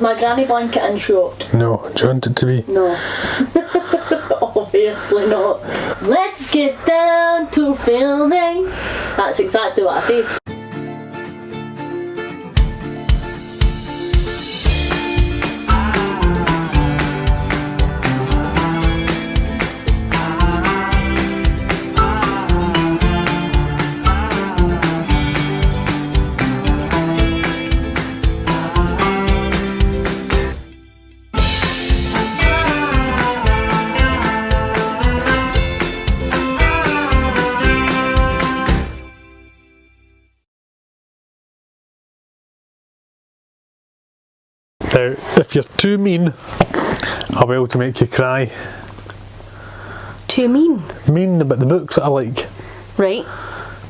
my granny blanket in short? No. Do you want it to be? No. Obviously not. Let's get down to filming. That's exactly what I said. Now, if you're too mean, I'll be able to make you cry. Too mean? Mean about the books that I like. Right.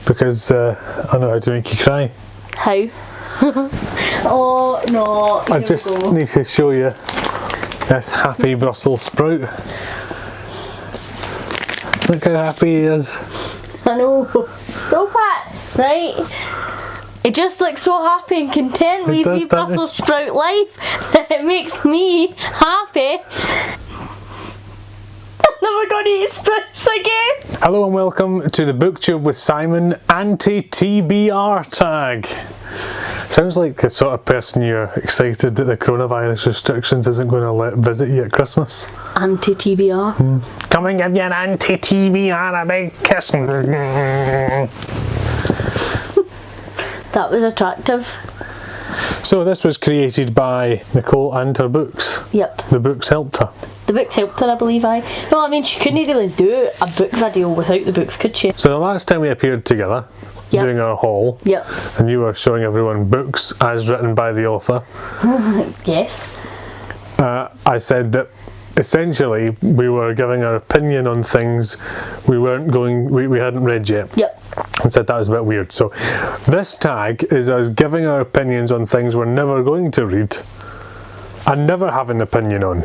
Because I know how to make you cry. How? Oh no. I just need to show you this happy Brussels sprout. Look how happy he is. I know. Stop it. Right. He just looks so happy and content with his wee Brussels sprout life that it makes me happy. I'm never going to eat sprouts again. Hello and welcome to the BookTube with Simon anti-TBR tag. Sounds like the sort of person you're excited that the coronavirus restrictions isn't going to let visit you at Christmas. Anti-TBR? Come and give you an anti-TBR a big kiss. That was attractive. So this was created by Nicole and her books. Yep. The books helped her. The books helped her, I believe. No, I mean, she couldn't really do a book video without the books, could she? So the last time we appeared together, Yep. doing our haul, Yep. and you were showing everyone books as written by the author, Yes. I said that essentially we were giving our opinion on things we hadn't read yet. Yep. And said that was a bit weird. So this tag is us giving our opinions on things we're never going to read and never have an opinion on.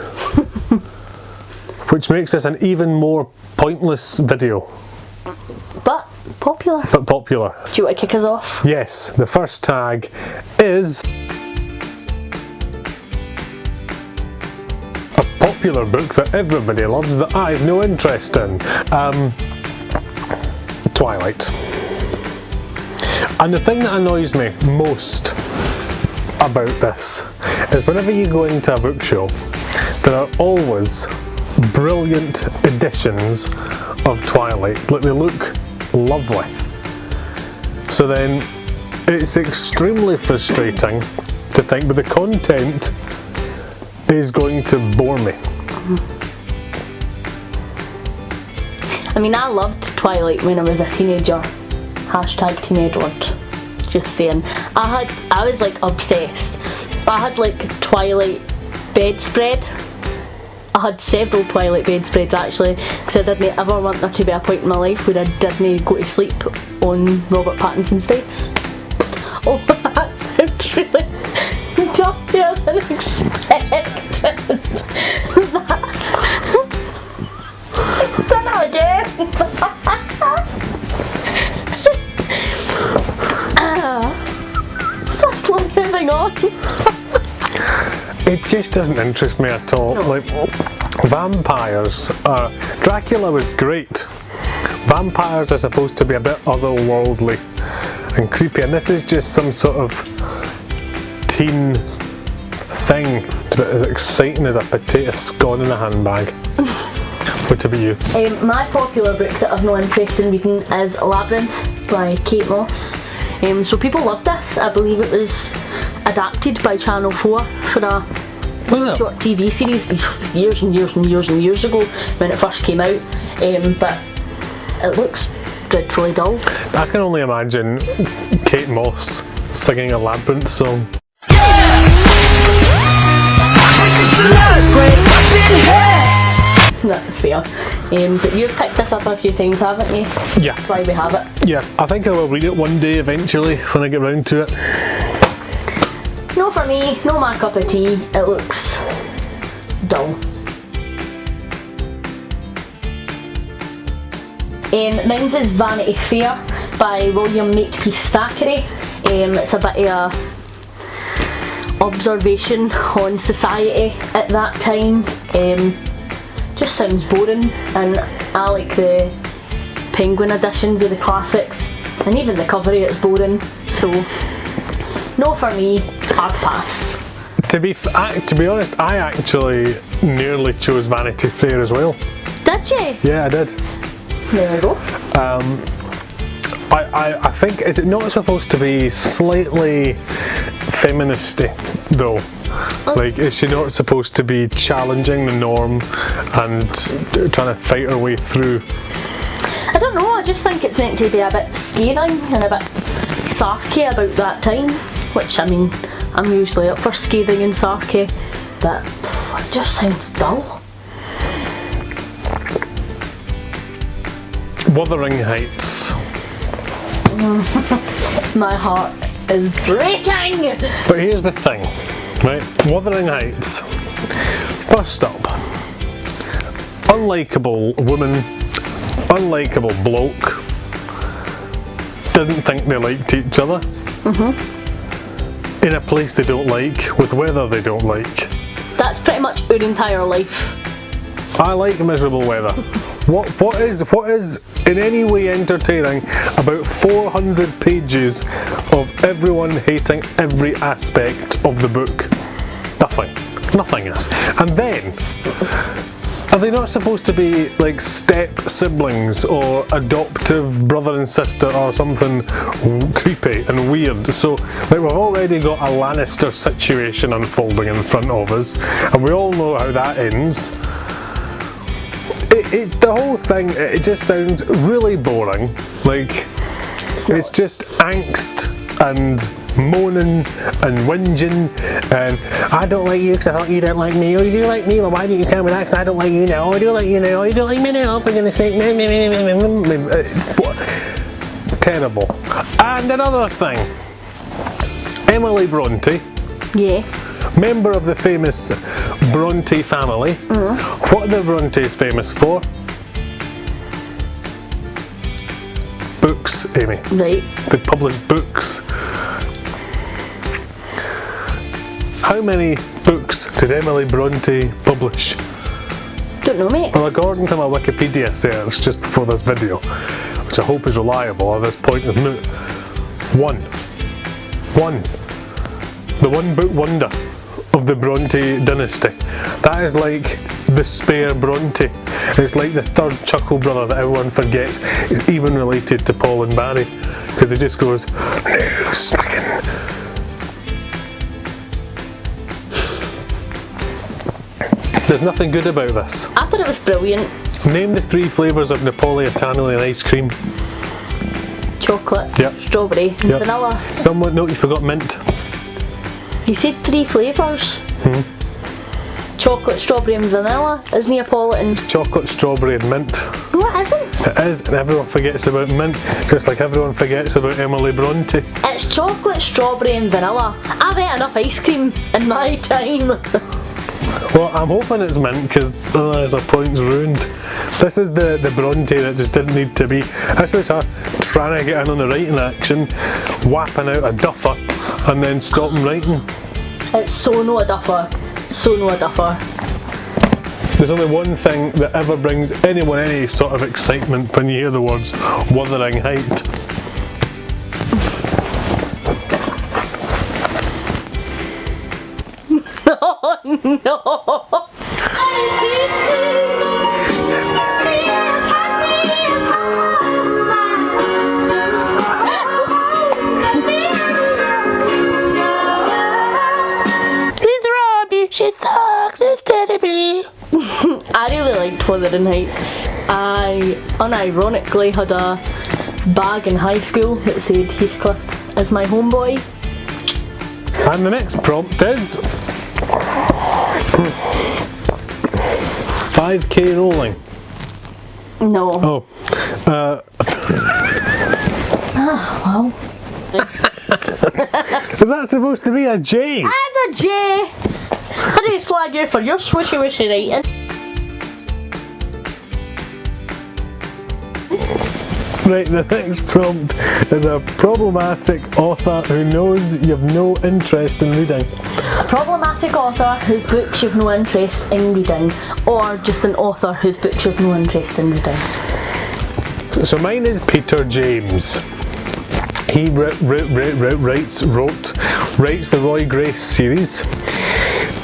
Which makes this an even more pointless video. But popular. But popular. Do you want to kick us off? Yes, the first tag is a popular book that everybody loves that I've no interest in. Twilight. And the thing that annoys me most about this is whenever you go into a bookshop, there are always brilliant editions of Twilight. Like, they look lovely. So then it's extremely frustrating to think that the content is going to bore me. I mean, I loved Twilight when I was a teenager. Hashtag teenage word. Just saying. I was like obsessed. I had like Twilight bedspread. I had several Twilight bedspreads actually, because I didn't ever want there to be a point in my life where I didn't go to sleep on Robert Pattinson's face. Oh, that sounds really darker than expected. Done that again. Swiftly moving on. It just doesn't interest me at all. No. Like, vampires, Dracula was great. Vampires are supposed to be a bit otherworldly and creepy, and this is just some sort of teen thing to be as exciting as a potato scone in a handbag. What about you? My popular book that I've no interest in reading is Labyrinth by Kate Moss. So people love this. I believe it was adapted by Channel 4 for a short TV series years and years and years and years ago when it first came out. But it looks dreadfully dull. I can only imagine Kate Moss singing a Labyrinth song. That's fair. But you've picked this up a few times, haven't you? Yeah. That's why we have it. Yeah, I think I will read it one day eventually when I get round to it. No for me, no my cup of tea. It looks dull. Mine's is Vanity Fair by William Makepeace Thackeray. It's a bit of a observation on society at that time. Just sounds boring, and I like the Penguin editions of the classics, and even the cover of it's boring, so no for me, hard pass. To be honest, I actually nearly chose Vanity Fair as well. Did you? Yeah, I did. There we go. I think, is it not supposed to be slightly feministy though? Like, is she not supposed to be challenging the norm and trying to fight her way through? I don't know, I just think it's meant to be a bit scathing and a bit sarky about that time, which, I mean, I'm usually up for scathing and sarky, but it just sounds dull. Wuthering Heights. My heart is breaking! But here's the thing, right? Wuthering Heights. First up, unlikable woman, unlikable bloke, didn't think they liked each other. In a place they don't like, with weather they don't like. That's pretty much our entire life. I like miserable weather. What is in any way entertaining about 400 pages of everyone hating every aspect of the book? Nothing is. And then, are they not supposed to be like step siblings or adoptive brother and sister or something creepy and weird? So like, we've already got a Lannister situation unfolding in front of us, and we all know how that ends. It's the whole thing, it just sounds really boring. Like, it's just angst and moaning and whinging, and I don't like you because I thought you don't like me, or you do like me, well why didn't you tell me that because I don't like you now, or I do like you now, or you don't like me now, for goodness sake. Terrible. And another thing, Emily Bronte. Yeah. Member of the famous Bronte family. What are the Brontes famous for? Books, Amy. Right. They publish books. How many books did Emily Bronte publish? Don't know, mate. Well, according to my Wikipedia search just before this video, which I hope is reliable at this point of moot, one. The one book wonder of the Bronte dynasty. That is like the spare Bronte. It's like the third Chuckle brother that everyone forgets is even related to Paul and Barry, because it just goes, no slacking. There's nothing good about this. I thought it was brilliant. Name the 3 flavours of Napolitan ice cream. Chocolate, Yep. strawberry, and Yep. vanilla. Someone, no, you forgot mint. You said 3 flavours. Chocolate, strawberry and vanilla is Neapolitan. Chocolate, strawberry and mint. No, it isn't. It is, and everyone forgets about mint, just like everyone forgets about Emily Bronte. It's chocolate, strawberry and vanilla. I've ate enough ice cream in my time. Well, I'm hoping it's mint, because otherwise our point's ruined. This is the Bronte that just didn't need to be. This was her trying to get in on the writing action, whapping out a duffer, and then stopping writing. It's so no a duffer. So no a duffer. There's only one thing that ever brings anyone any sort of excitement when you hear the words Wuthering Height. Oh no! She talks incredibly. I really liked Wuthering Heights. I unironically had a bag in high school that said Heathcliff as my homeboy. And the next prompt is 5k rolling. No. Oh. Wow. Is that supposed to be a J? As a J! I didn't slag you for your swishy wishy writing. Right, the next prompt is a problematic author who knows you've no interest in reading. A problematic author whose books you've no interest in reading, or just an author whose books you've no interest in reading. So mine is Peter James. He writes the Roy Grace series,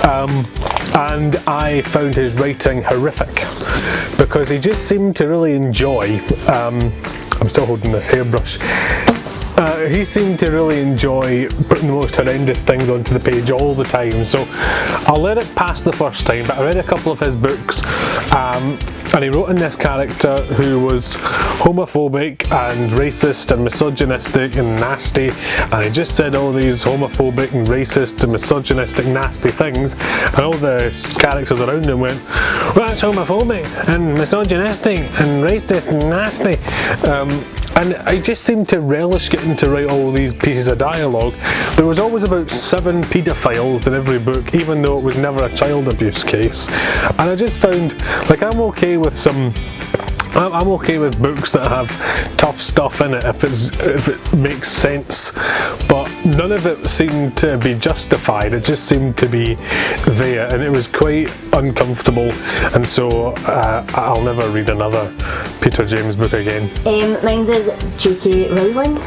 and I found his writing horrific because he just seemed to really enjoy. I'm still holding this hairbrush. He seemed to really enjoy putting the most horrendous things onto the page all the time, so I'll let it pass the first time, but I read a couple of his books, and he wrote in this character who was homophobic and racist and misogynistic and nasty, and he just said all these homophobic and racist and misogynistic nasty things, and all the characters around him went, well, that's homophobic and misogynistic and racist and nasty. And I just seemed to relish getting to write all these pieces of dialogue. There was always about 7 paedophiles in every book, even though it was never a child abuse case. And I just found, like, I'm okay with books that have tough stuff in it if it makes sense, but none of it seemed to be justified. It just seemed to be there, and it was quite uncomfortable, and so I'll never read another Peter James book again. Mine's is J.K. Rowling.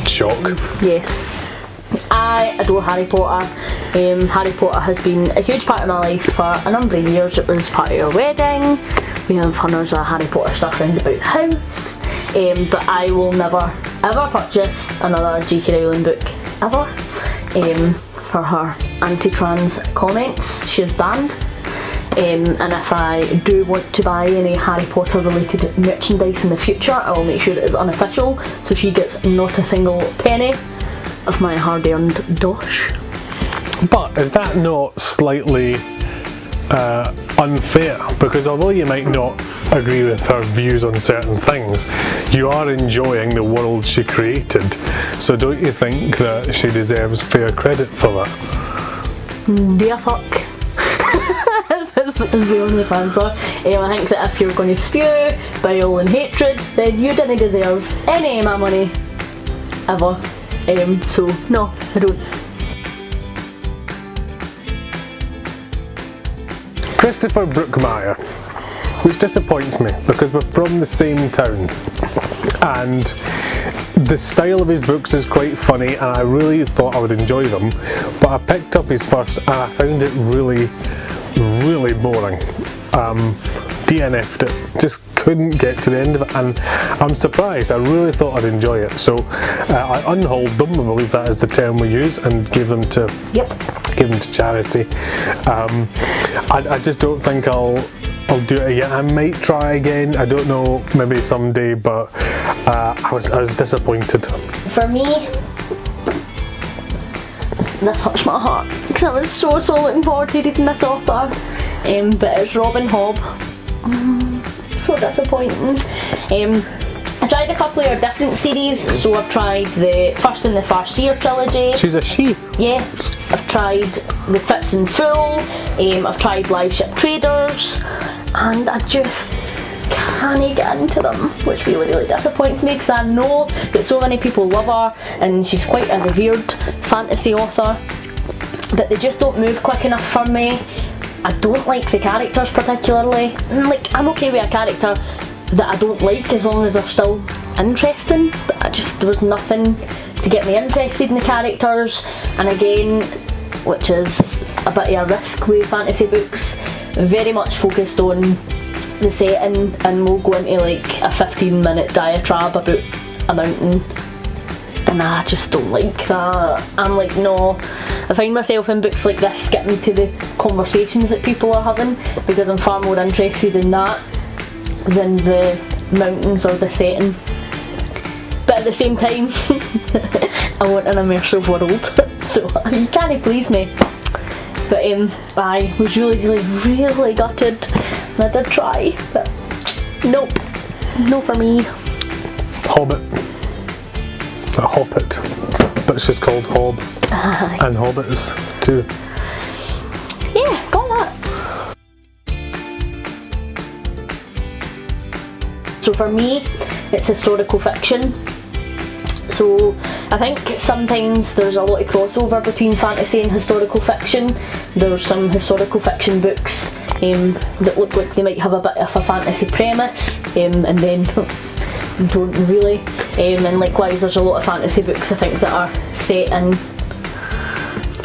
Shock. Yes. I adore Harry Potter. Harry Potter has been a huge part of my life for a number of years. It was part of our wedding. We have hundreds of Harry Potter stuff around about the house. But I will never ever purchase another J.K. Rowling book ever. For her anti-trans comments, she is banned. And if I do want to buy any Harry Potter related merchandise in the future, I will make sure it is unofficial, so she gets not a single penny of my hard-earned dosh. But is that not slightly unfair? Because although you might not agree with her views on certain things, you are enjoying the world she created. So don't you think that she deserves fair credit for that? Yeah, fuck. Is the only answer. I think that if you're going to spew bile and hatred, then you didn't deserve any of my money ever. So no, I don't. Christopher Brookmyre, which disappoints me because we're from the same town, and the style of his books is quite funny, and I really thought I would enjoy them, but I picked up his first and I found it really boring. DNF'd it, just couldn't get to the end of it, and I'm surprised. I really thought I'd enjoy it, so I unhauled them, I believe that is the term we use, and gave them to charity. I just don't think I'll do it again. I might try again, I don't know, maybe someday, but I was disappointed. For me, this touched my heart because I was so looking forward to reading this author, but it's Robin Hobb. So disappointing. I tried a couple of different series, so I've tried the first in the Farseer trilogy. She's a she. Yeah, I've tried the Fitz and Fool, I've tried Live Ship Traders, and I just can't get into them, which really disappoints me because I know that so many people love her and she's quite a revered fantasy author, but they just don't move quick enough for me. I don't like the characters particularly. Like, I'm okay with a character that I don't like as long as they're still interesting, but there was nothing to get me interested in the characters. And again, which is a bit of a risk with fantasy books, very much focused on the setting, and we'll go into like a 15-minute diatribe about a mountain, and I just don't like that. I'm like, no. I find myself in books like this skipping to the conversations that people are having because I'm far more interested in that than the mountains or the setting. But at the same time, I want an immersive world, so you can't please me. But I was really gutted, and I did try, but nope, no for me. Hobbit. A Hobbit, but she's called Hob, and Hobbits too. Yeah, got that. So for me, it's historical fiction. So I think sometimes there's a lot of crossover between fantasy and historical fiction. There's some historical fiction books that look like they might have a bit of a fantasy premise, and then don't really. And likewise, there's a lot of fantasy books I think that are set in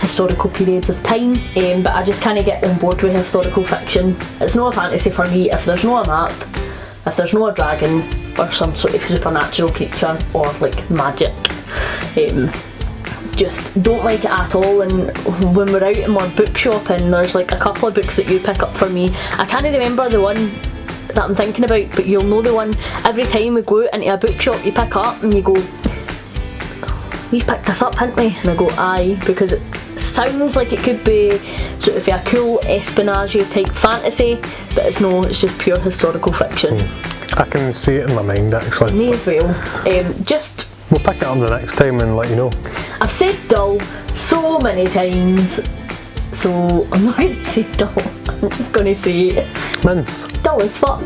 historical periods of time. But I just kind get on board with historical fiction. It's not a fantasy for me if there's no a map, if there's no a dragon, or some sort of supernatural creature, or like magic. Just don't like it at all. And when we're out and we're book shopping, there's like a couple of books that you pick up for me. I can't remember the one that I'm thinking about, but you'll know the one. Every time we go out into a bookshop, you pick up and you go, "We picked this up, haven't we?" And I go, "Aye," because it sounds like it could be sort of a cool espionage type fantasy, but it's no, it's just pure historical fiction. I can see it in my mind actually. Me as well. Just We'll pick it up the next time and let you know. I've said dull so many times, so I'm not going to say dull. I'm just going to say Mince. dull as fuck.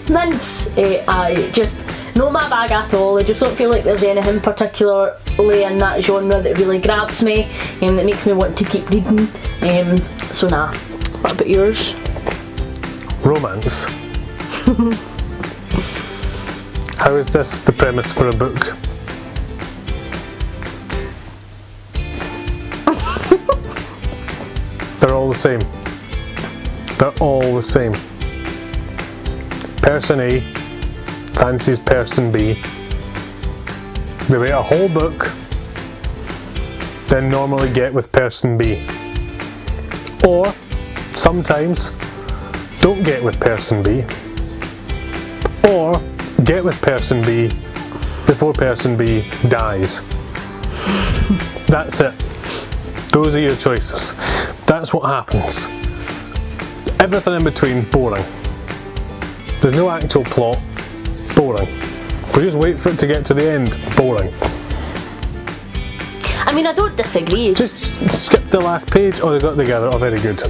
Mince. I just not my bag at all. I just don't feel like there's anything particularly in that genre that really grabs me and that makes me want to keep reading. So nah. What about yours? Romance. How is this the premise for a book? They're all the same. They're all the same. Person A fancies person B. They write a whole book, then normally get with person B. Or sometimes don't get with person B. Or get with person B before person B dies. That's it. Those are your choices. That's what happens. Everything in between, boring. There's no actual plot, boring. We just wait for it to get to the end, boring. I mean, I don't disagree. Just skip the last page, or they got together, oh very good.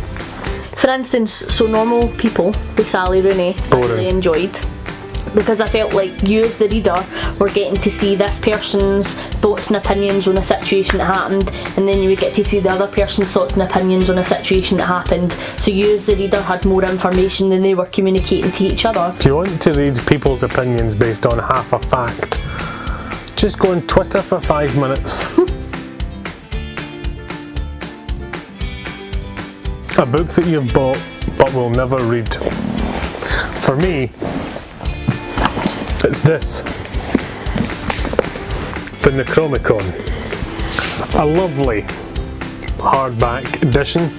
For instance, so Normal People with Sally Rooney, I really enjoyed. Because I felt like you as the reader were getting to see this person's thoughts and opinions on a situation that happened, and then you would get to see the other person's thoughts and opinions on a situation that happened, so you as the reader had more information than they were communicating to each other. If you want to read people's opinions based on half a fact, just go on Twitter for 5 minutes. A book that you've bought but will never read. For me, it's this, the Necronomicon, a lovely hardback edition,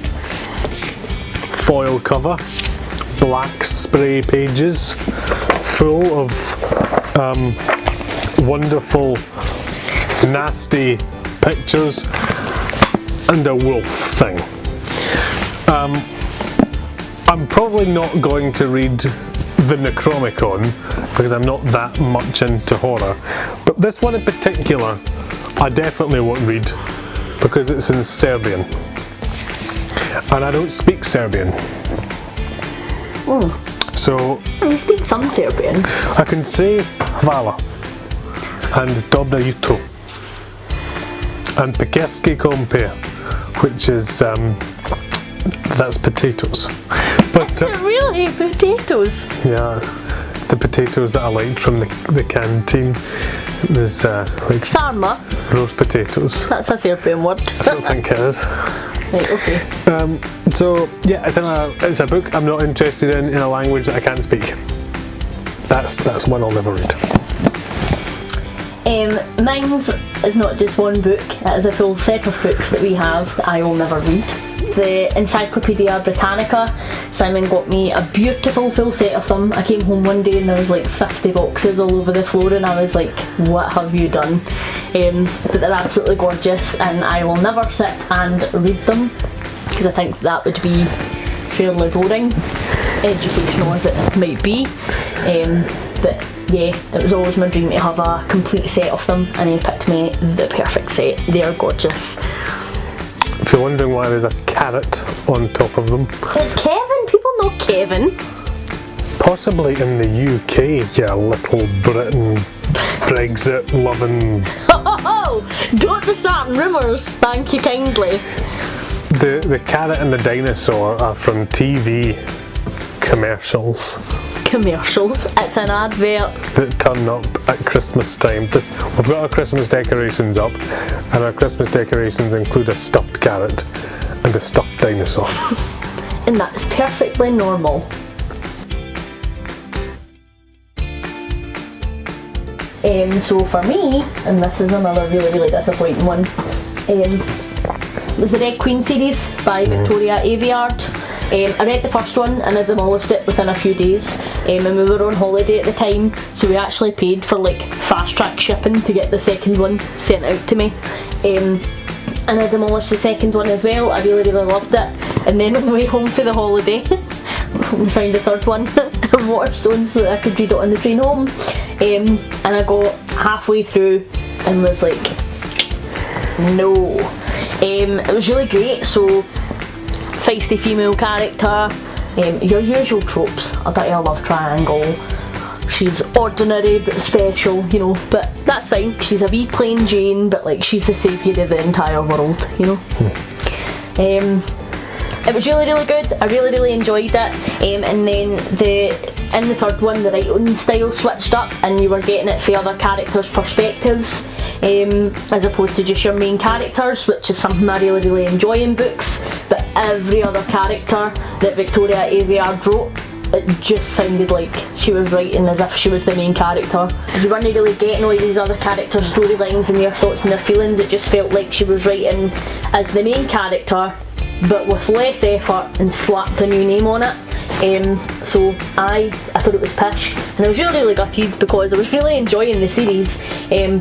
foil cover, black spray pages, full of wonderful, nasty pictures, and a wolf thing. I'm probably not going to read the Necronomicon because I'm not that much into horror, but this one in particular I definitely won't read because it's in Serbian and I don't speak Serbian. So You speak some Serbian. I can say hvala and dobro jutro and pekeski kompe, which is that's potatoes. But Really? Potatoes? yeah, the potatoes that I liked from the canteen. There's like Sarma? roast potatoes. That's a Serbian word. I don't think it is. Right, okay. So yeah, it's a book I'm not interested in a language that I can't speak. That's one I'll never read. Mine is not just one book, it is a full set of books that we have that I will never read. The Encyclopedia Britannica. Simon got me a beautiful full set of them. I came home one day and there was like 50 boxes all over the floor and I was like, what have you done? But they're absolutely gorgeous and I will never sit and read them because I think that would be fairly boring, educational as it might be. But yeah, it was always my dream to have a complete set of them and he picked me the perfect set. They are gorgeous. If you're wondering why there's a carrot on top of them, It's Kevin. People know Kevin. Possibly in the UK, you little Britain Brexit loving. Oh, don't be starting rumours, thank you kindly. The carrot and the dinosaur are from TV commercials Commercials, it's an advert. that turn up at Christmas time. We've got our Christmas decorations up, and our Christmas decorations include a stuffed carrot and a stuffed dinosaur. And that's perfectly normal. So for me, and this is another really disappointing one, was the Red Queen series by Victoria Aveyard. I read the first one and I demolished it within a few days, and we were on holiday at the time, so we actually paid for like fast track shipping to get the second one sent out to me. And I demolished the second one as well. I really loved it. And then on the way home for the holiday, we found the third one in Waterstones so that I could read it on the train home. And I got halfway through and was like, no. It was really great. So, feisty female character, your usual tropes, a dirty love triangle. She's ordinary but special, you know, but that's fine. She's a wee plain Jane, but like she's the saviour of the entire world, you know. It was really good. I really enjoyed it. And then in the third one, the writing style switched up, and you were getting it for other characters' perspectives, as opposed to just your main characters, which is something I really enjoy in books. But every other character that Victoria Aveyard wrote, it just sounded like she was writing as if she was the main character. You weren't really getting all these other characters' storylines and their thoughts and their feelings. It just felt like she was writing as the main character, but with less effort, and slapped a new name on it. So I thought it was pish, and I was really gutted because I was really enjoying the series,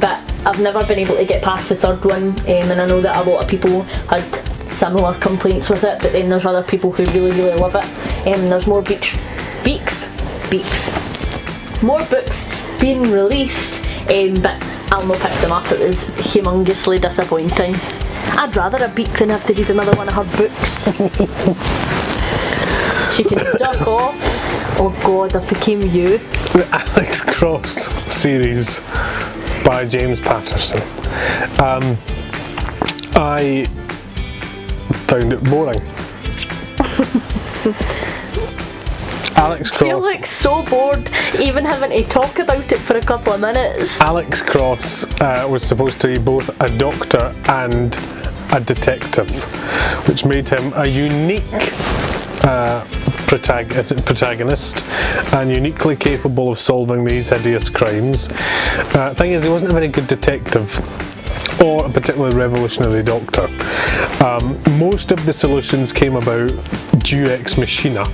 but I've never been able to get past the third one, and I know that a lot of people had similar complaints with it, but then there's other people who really love it. There's more more books being released, but I'll not pick them up. It was humongously disappointing. I'd rather a beak than have to read another one of her books. She can duck off. Oh god, I became you. The Alex Cross series by James Patterson. I found it boring. Alex Cross. You look so bored, even having to talk about it for a couple of minutes. Alex Cross was supposed to be both a doctor and a detective, which made him a unique protagonist and uniquely capable of solving these hideous crimes. Thing is, he wasn't a very good detective or a particularly revolutionary doctor. Most of the solutions came about due ex machina.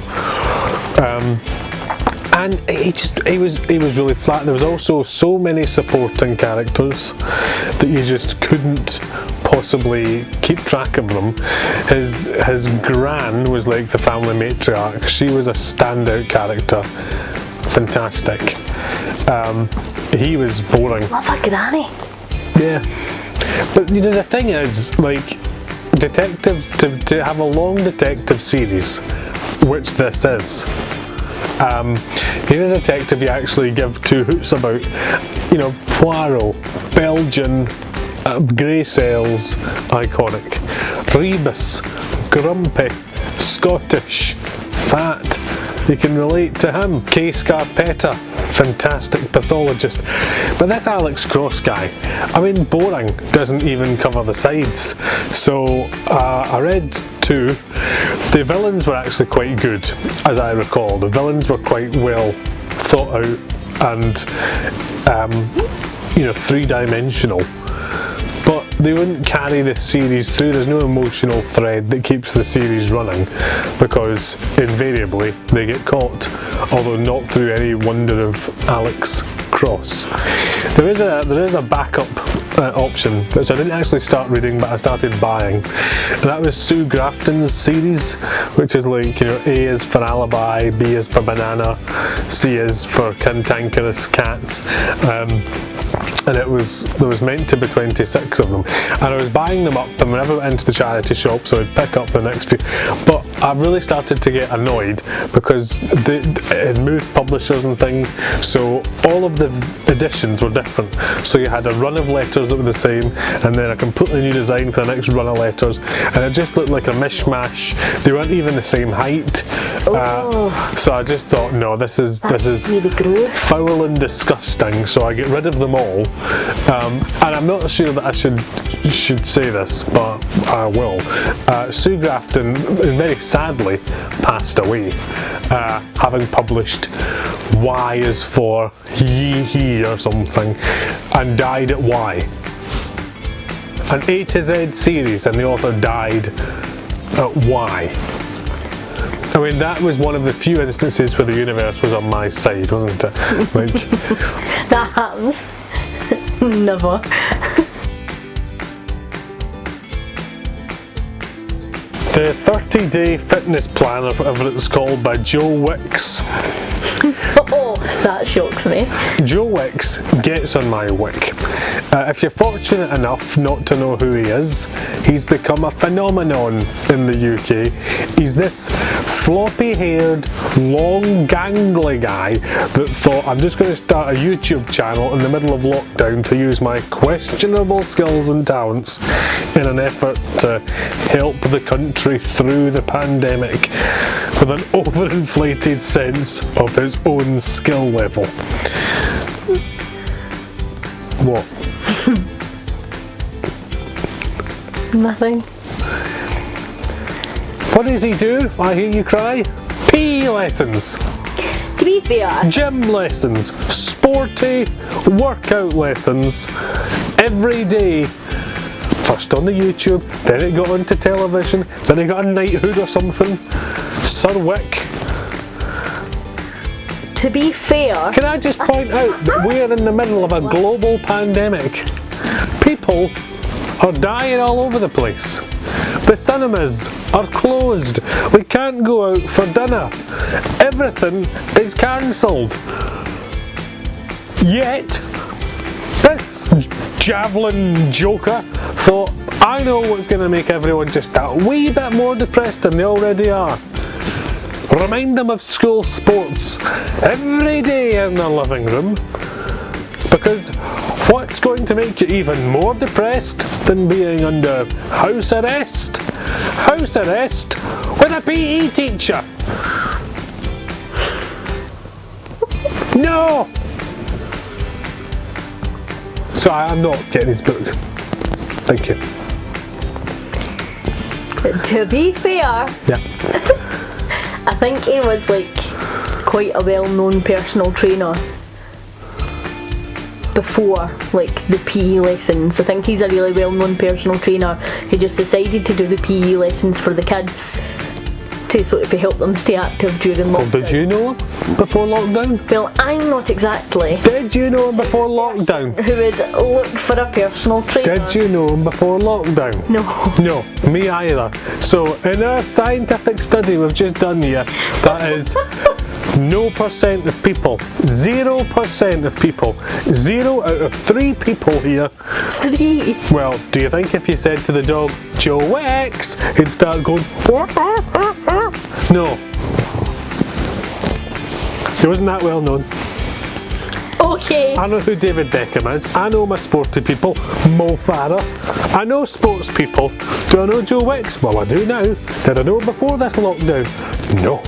And he was really flat. There was also so many supporting characters that you just couldn't possibly keep track of them. His gran was like the family matriarch. She was a standout character. Fantastic. He was boring. Love a granny. Yeah. But you know, the thing is, like, detectives, to have a long detective series, which this is, in a detective you actually give two hoots about. You know, Poirot, Belgian, grey cells, iconic. Rebus, grumpy, Scottish, fat, you can relate to him. Kay Scarpetta, fantastic pathologist. But this Alex Cross guy, I mean, boring, doesn't even cover the sides. So I read two. The villains were actually quite good, as I recall. The villains were quite well thought out and you know, three-dimensional. But they wouldn't carry the series through. There's no emotional thread that keeps the series running, because invariably they get caught, although not through any wonder of Alex Cross. There is a backup option, which I didn't actually start reading, but I started buying, and that was Sue Grafton's series, which is like, you know, A is for alibi, B is for banana, C is for cantankerous cats. and there was meant to be 26 of them, and I was buying them up, and whenever I went into the charity shop, so I'd pick up the next few. But I really started to get annoyed because it had moved publishers and things, so all of the editions were different. So you had a run of letters that were the same, and then a completely new design for the next run of letters, and it just looked like a mishmash. They weren't even the same height. So I just thought, no, this is really gross. foul and disgusting. So I get rid of them all, and I'm not sure that I should say this, but I will. Sue Grafton very sadly passed away, having published Y is for he or something, and died at Y. An A to Z series, and the author died at Y. I mean, that was one of the few instances where the universe was on my side, wasn't it? Like, that happens. Never. The 30-day fitness plan, or whatever it's called, by Joe Wicks. Oh, that shocks me. Joe Wicks gets on my wick. If you're fortunate enough not to know who he is, he's become a phenomenon in the UK. He's this floppy-haired, long, gangly guy that thought, I'm just going to start a YouTube channel in the middle of lockdown to use my questionable skills and talents in an effort to help the country through the pandemic with an overinflated sense of his own skill level. What? Nothing. What does he do? I hear you cry. PE lessons, To be fair, gym lessons, sporty workout lessons every day. First on the YouTube, then it got onto television, then it got a knighthood or something. Sir Wick. to be fair, Can I just point out that we're in the middle of a global pandemic? People are dying all over the place. The cinemas are closed. We can't go out for dinner. Everything is cancelled. Yet, this javelin joker thought, I know what's going to make everyone just that wee bit more depressed than they already are. Remind them of school sports every day in their living room. Because what's going to make you even more depressed than being under house arrest? House arrest with a PE teacher. No! So I'm not getting his book. Thank you. to be fair, Yeah. I think he was like quite a well-known personal trainer before like the PE lessons. I think he's a really well-known personal trainer who just decided to do the PE lessons for the kids to sort of help them stay active during Well, lockdown. did you know him before lockdown? Well, I'm not exactly Did you know him before lockdown? who would look for a personal trainer. Did you know him before lockdown? No. No, me either. So in our scientific study we've just done here, that is no percent of people, 0% of people, 0 out of 3 people here. 3. Well, do you think if you said to the dog, Joe Wicks, he'd start going, no. He wasn't that well known. Okay. I know who David Beckham is. I know my sporty people, Mo Farah. I know sports people. Do I know Joe Wicks? Well, I do now. Did I know before this lockdown? No.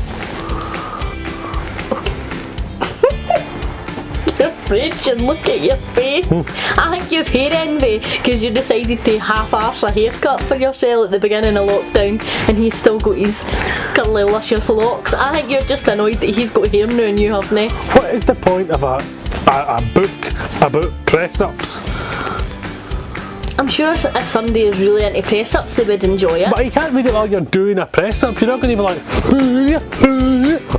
Rich, and look at your face. I think you've hair envy because you decided to half-arse a haircut for yourself at the beginning of lockdown and he's still got his curly luscious locks. I think you're just annoyed that he's got hair now and you haven't. What is the point of a book about press-ups? I'm sure if somebody is really into press-ups they would enjoy it. But you can't read it while you're doing a press-up. You're not going to be like,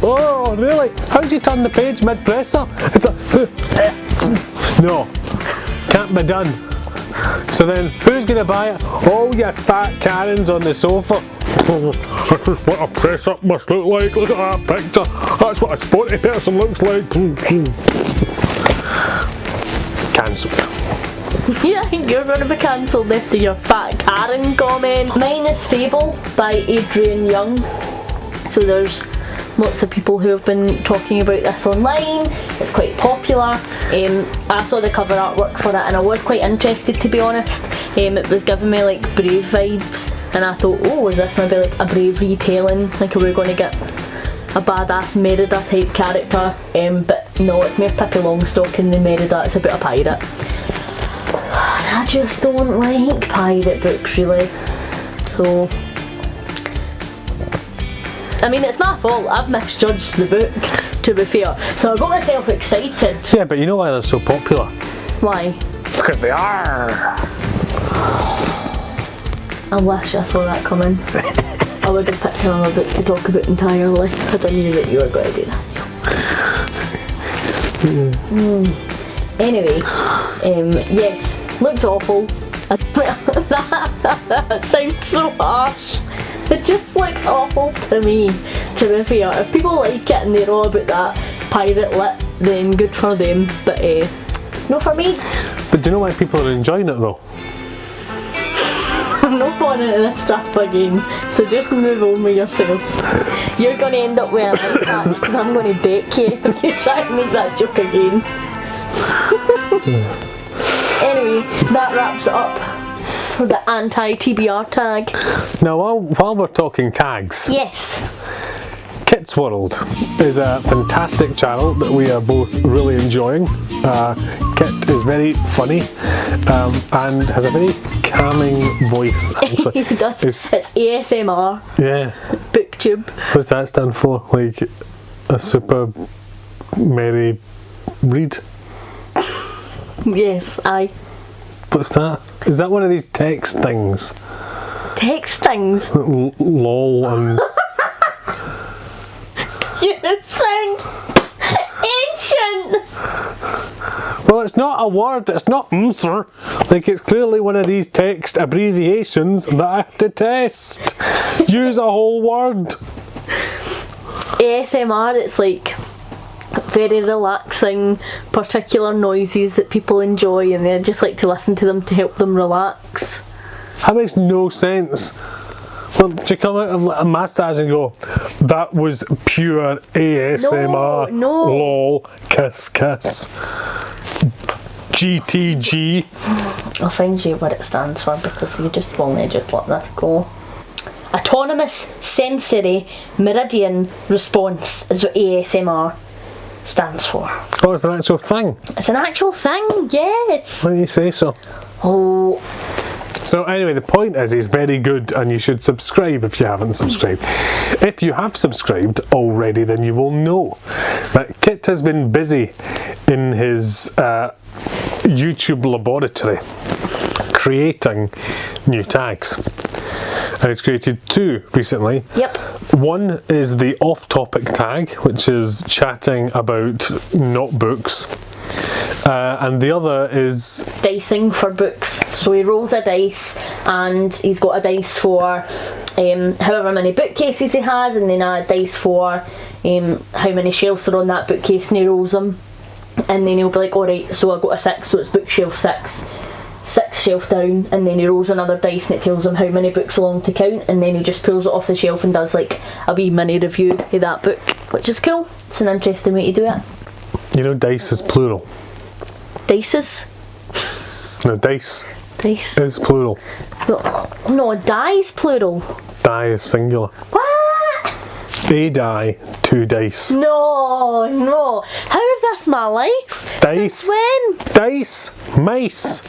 oh, really? How do you turn the page mid-press-up? It's like, no, can't be done. So then, who's going to buy it? Oh, you fat Karens on the sofa. This is what a press-up must look like. Look at that picture. That's what a sporty person looks like. cancelled. Yeah, I think you're going to be cancelled after your fat Karen comment. Mine is Fable by Adrian Young. So there's lots of people who have been talking about this online. It's quite popular. I saw the cover artwork for it and I was quite interested, to be honest. It was giving me like Brave vibes and I thought, oh, is this maybe like a Brave retelling? Like, are we going to get a badass Merida type character? But no, it's more Pippi Longstocking than Merida. It's a bit of pirate. I just don't like pirate books, really. So, I mean, it's my fault. I've misjudged the book, to be fair. So I got myself excited. Yeah, but you know why they're so popular? Why? Because they are. I wish I saw that coming. I would have picked another book to talk about entirely had I knew that you were going to do that. Anyway, yes, looks awful. That sounds so harsh. It just looks awful to me, to be fair. If people like it and they're all about that pirate lit, then good for them, but it's not for me. But do you know why people are enjoying it though? I'm not falling into this trap again, so just move on with yourself. You're going to end up with a eye patch because I'm going to deck you if you try and make that joke again. Anyway, that wraps it up for the anti-TBR tag. Now, while we're talking tags, Yes. Kit's World is a fantastic channel that we are both really enjoying. Kit is very funny and has a very calming voice. Actually. He does. It's ASMR. Yeah. Booktube. What does that stand for? Like a super merry read? Yes, aye. What's that? Is that one of these text things? Text things. Lol and... You sound ancient. Well, it's not a word, it's not answer. Like, it's clearly one of these text abbreviations that I have to test. Use a whole word. ASMR, it's like very relaxing, particular noises that people enjoy and they just like to listen to them to help them relax. That makes no sense. Well, do you come out of a massage and go, that was pure ASMR. No. Lol, kiss, kiss. GTG. I'll find you what it stands for because you just won't just let this go. Autonomous Sensory Meridian Response is what ASMR stands for. Oh, it's an actual thing. It's an actual thing, yes. Why do you say so? Oh, So anyway, the point is he's very good and you should subscribe if you haven't subscribed. If you have subscribed already, then you will know that Kit has been busy in his YouTube laboratory creating new tags. And he's created two recently. yep. One is the off-topic tag, which is chatting about not books. And the other is Dicing for books. So he rolls a dice and he's got a dice for however many bookcases he has and then a dice for how many shelves are on that bookcase and he rolls them. And then he'll be like, alright, so I got a 6, so it's bookshelf 6. 6 shelf down, and then he rolls another dice and it tells him how many books along to count, and then he just pulls it off the shelf and does like a wee mini review of that book, which is cool. It's an interesting way to do it. you know, dice is plural. Dices? No, dice Dice? is plural. No, dice plural. Die is singular. What? A die, 2 dice. No. How is this my life? Dice. Since when? Dice. Mice.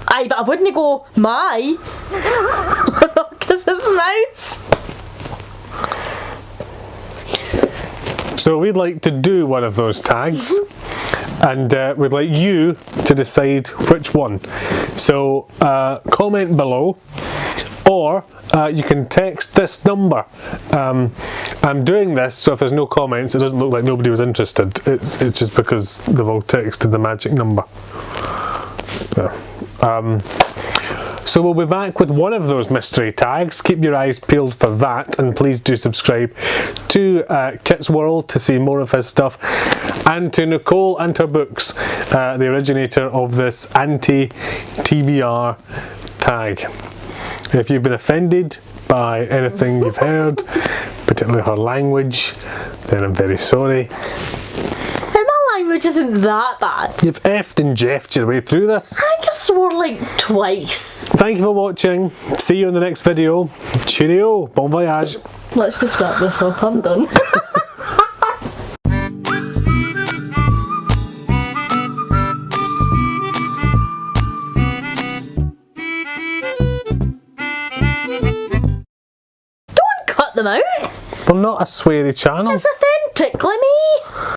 Aye, but I wouldn't go my. Because it's mouse. So we'd like to do one of those tags. And we'd like you to decide which one. So comment below, or you can text this number. I'm doing this so if there's no comments it doesn't look like nobody was interested. It's just because they've all texted the magic number. So we'll be back with one of those mystery tags. Keep your eyes peeled for that, and please do subscribe to Kit's World to see more of his stuff, and to Nicole and her books. the originator of this anti-TBR tag. If you've been offended by anything you've heard, particularly her language, then I'm very sorry. And my language isn't that bad. You've effed and jeffed your way through this. I think I swore like twice. Thank you for watching. See you in the next video. Cheerio. Bon voyage. Let's just wrap this up. I'm done. Don't cut them out. We're not a sweary channel. It's authentic, like me.